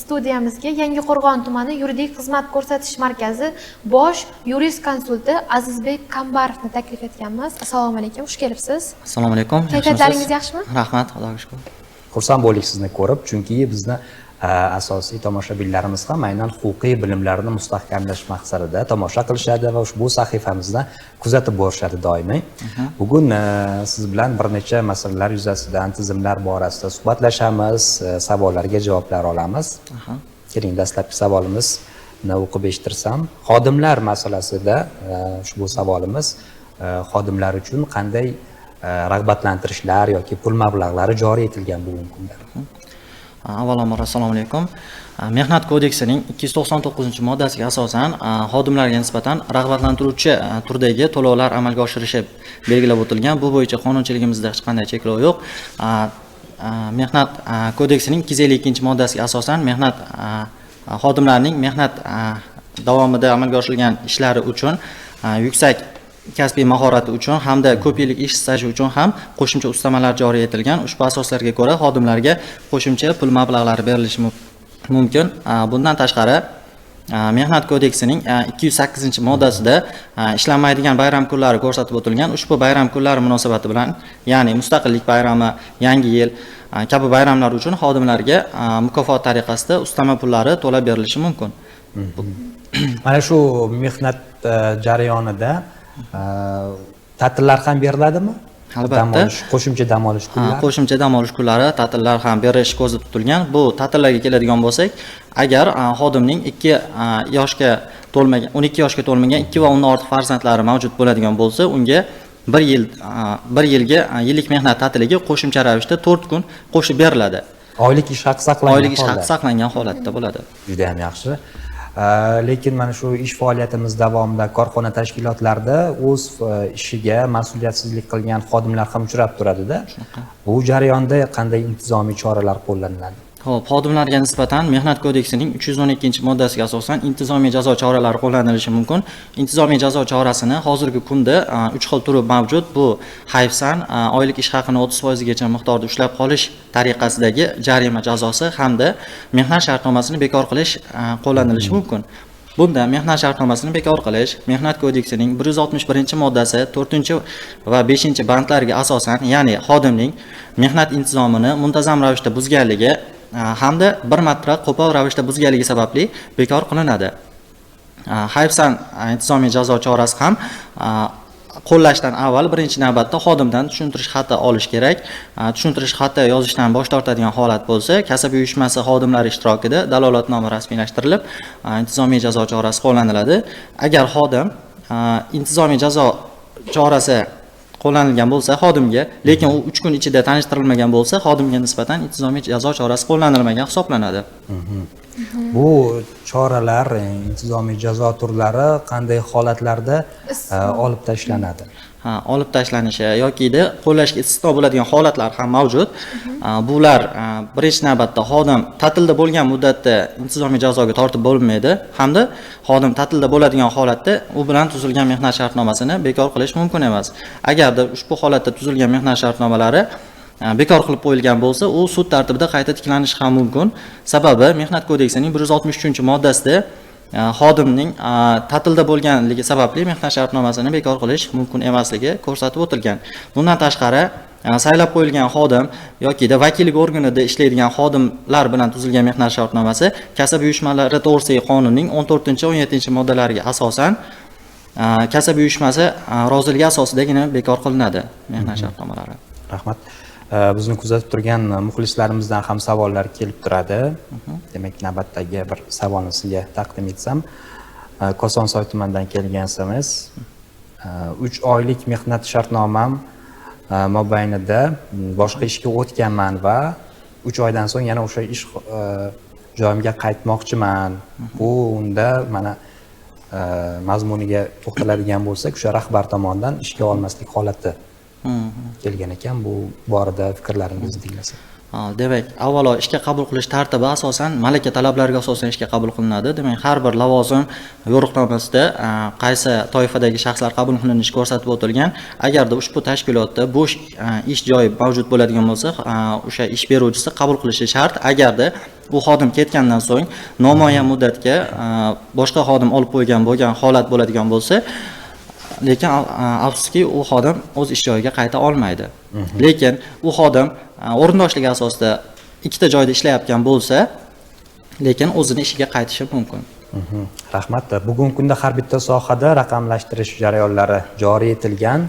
studiyamizga Yangiqo'rg'on tumani yuridik xizmat ko'rsatish markazi bosh yurist konsulti Azizbek Kambarovni taklif etganmiz. Assalomu alaykum, xush kelibsiz. Assalomu alaykum. Kayfiyatlaringiz yaxshimi? Rahmat, Xudoga shukr. Xursand bo'ldik sizni ko'rib, chunki bizni asosiy tomoshabinlarimiz ham aynan huquqiy bilimlarini mustahkamlash maqsadida tomosha qilishadi va ushbu sahifamizni kuzatib borishadi doimiy. Bugun siz bilan bir necha masalalar yuzasidan, tizimlar borasida suhbatlashamiz, savollarga javoblar olamiz. Keling, dastlabki savolimizni o'qib eshittirsam, xodimlar masalasida ushbu savolimiz xodimlar uchun qanday rag'batlantirishlar yoki pul mablag'lari joriy etilgan bugungi kunda? Avvalambor assalomu alaykum. Mehnat kodeksining 299-moddasiga asosan xodimlarga nisbatan rag'batlantiruvchi turdagi to'lovlar amalga oshirishi belgilab o'tilgan. Bu bo'yicha qonunchiligimizda hech qanday cheklov yo'q. Mehnat kodeksining 252-moddasiga asosan mehnat xodimlarning mehnat davomida amalga oshirilgan ishlari uchun yuksak kasbiy mahorati uchun hamda ko'p yillik ish staji uchun ham qo'shimcha ustamalar joriy etilgan. Ushbu asoslarga ko'ra xodimlarga qo'shimcha pul mablag'lari berilishi mumkin. Bundan tashqari, Mehnat kodeksining 208-moddasida ishlanmaydigan bayram kunlari ko'rsatib o'tilgan. Ushbu bayram kunlari munosabati bilan, ya'ni Mustaqillik bayrami, Yangi yil kabi bayramlar uchun xodimlarga mukofot tariqasida ustama pullari to'lab berilishi mumkin. Mana shu mehnat jarayonida ta'tillar ham beriladimi? Albatta, qo'shimcha dam olish kunlari. Qo'shimcha dam olish kunlari, ta'tillar ham berish ko'zda tutilgan. Bu ta'tillarga keladigan bo'lsak, agar xodimning 12 yoshga to'lmagan 2 va undan ortiq farzandlari mavjud bo'ladigan bo'lsa, unga 1 yilga yillik mehnat ta'tiliga qo'shimcha ravishda 4 kun qo'shib beriladi. Oylik ish haqi saqlangan. Oylik ish haqi saqlangan holatda bo'ladi. Juda ham yaxshi. Lekin mana shu ish faoliyatimiz davomida korxona tashkilotlarida o'z ishiga mas'uliyatsizlik qilgan xodimlar ham uchrab turadi-da. Bu jarayonda qanday intizomiy choralar qo'llaniladi? Xo'p, xodimlarga nisbatan Mehnat kodeksining 312-moddasiga asosan intizomiy jazo choralari qo'llanilishi mumkin. Intizomiy jazo chorasini hozirgi kunda 3 xil turi mavjud. Bu hayfsan, oylik ish haqini 30% gacha miqdorda ushlab qolish tariqasidagi jarima jazosi hamda mehnat shartnomasini bekor qilish qo'llanilishi mumkin. Bunda mehnat shartnomasini bekor qilish Mehnat kodeksining 161-moddasi 4 va 5-bandlariga asosan, ya'ni xodimning mehnat intizomini muntazam ravishda buzganligi hamda bir marta qo'pol ravishda buzganligi sababli bekor qilinadi. Hayfsan intizomiy jazo chorasi ham qo'llashdan avval birinchi navbatda xodimdan tushuntirish xati olish kerak. Tushuntirish xati yozishdan bosh tortadigan holat bo'lsa, kasb uyushmasi xodimlari ishtirokida dalolatnoma rasmiylashtirilib, intizomiy jazo chorasi qo'llaniladi. Agar xodim intizomiy jazo chorasi qo'llanilgan bo'lsa xodimga, lekin u 3 kun ichida tanishtirilmagan bo'lsa, xodimga nisbatan intizomiy jazo chorasi qo'llanilmagan hisoblanadi. Bu choralar, intizomiy jazo turlari qanday holatlarda olib tashlanadi? Olib tashlanishi yoki qo'llashga istisno bo'ladigan holatlar ham mavjud. Bular birinchi navbatda xodim ta'tilda bo'lgan muddatda intizomiy jazoga tortib bo'linmaydi hamda xodim ta'tilda bo'ladigan holatda u bilan tuzilgan mehnat shartnomasini bekor qilish mumkin emas. Agarda ushbu holatda tuzilgan mehnat shartnomalari bekor qilib qo'yilgan bo'lsa, u sud tartibida qayta tiklanishi ham mumkin. Sababi Mehnat kodeksining 163-moddasida xodimning ta'tilda bo'lganligi sababli mehnat shartnomasini bekor qilish mumkin emasligi ko'rsatib o'tilgan. Bundan tashqari, saylab qo'yilgan xodim yoki vakillik organida ishlaydigan xodimlar bilan tuzilgan mehnat shartnomasi kasb uyushmalari to'g'risidagi qonunning 14-17-moddalariga asosan kasb uyushmasi roziligi asosidagina bekor qilinadi mehnat shartnomalari. Rahmat. Bizni kuzatib turgan muxlislarimizdan ham savollar kelib turadi. Demak, navbatdagi bir savolni sizga taqdim etsam, Kosonsoy tumanidan kelgan SMS. 3 oylik mehnat shartnomam mobaynida boshqa ishga o'tganman va 3 oydan so'ng yana o'sha ish joyimga qaytmoqchiman. Bu unda mana mazmuniga to'xtaladigan bo'lsak, o'sha rahbar tomonidan ishga olmaslik holati kelgan ekan. Bu borada fikrlaringizni tinglasak. Demak, avvalo ishga qabul qilish tartibi asosan malaka talablariga asosan ishga qabul qilinadi. Demak, har bir lavozim yo'riqnomasida qaysi toifadagi shaxslar qabul qilinishi ko'rsatib o'tilgan. Agarda ushbu tashkilotda bo'sh ish joyi mavjud bo'ladigan bo'lsa, o'sha ish beruvchisi qabul qilishi shart. Agarda u xodim ketgandan so'ng nomuayyan muddatga boshqa xodim olib qo'ygan bo'lgan holat bo'ladigan bo'lsa, lekin afsuski u xodim o'z ish joyiga qayta olmaydi. Lekin u xodim o'rindoshlik asosida ikkita joyda ishlayotgan bo'lsa, lekin o'zini ishiga qaytishi mumkin. Rahmat. Bugungi kunda har bitta sohada raqamlashtirish jarayonlari joriy etilgan.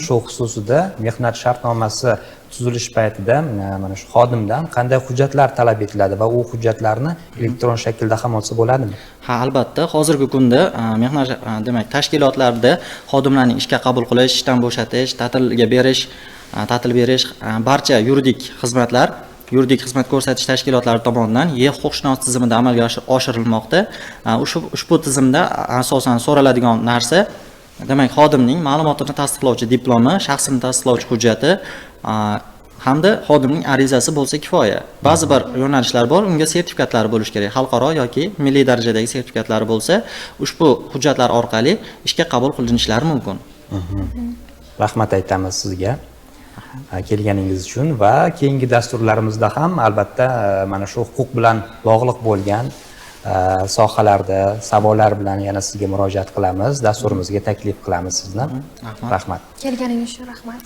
Shu xususida mehnat shartnomasi tuzilish paytida mana shu xodimdan qanday hujjatlar talab etiladi va u hujjatlarni elektron shaklda ham olsa bo'ladimi? Ha, albatta. Hozirgi kunda mehnat demak tashkilotlarda xodimlarning ishga qabul qilish, ishdan bo'shatish, ta'til berish barcha yuridik xizmat ko'rsatish tashkilotlari tomonidan huquqshunos tizimida amalga oshirilmoqda. Ushbu tizimda asosan so'raladigan narsa, demak, xodimning ma'lumotini tasdiqlovchi diplomi, shaxsini tasdiqlovchi hujjati hamda xodimning arizasi bo'lsa kifoya. Ba'zi bir yo'nalishlar bor, unga sertifikatlari bo'lishi kerak. Xalqaro yoki milliy darajadagi sertifikatlari bo'lsa, ushbu hujjatlar orqali ishga qabul qilinishlari mumkin. Rahmat aytamiz sizga kelganingiz uchun va keyingi dasturlarimizda ham albatta mana shu huquq bilan bog'liq bo'lgan sohalarda savollar bilan yana sizga murojaat qilamiz, dasturimizga taklif qilamiz sizni. Rahmat. Kelganingiz uchun rahmat.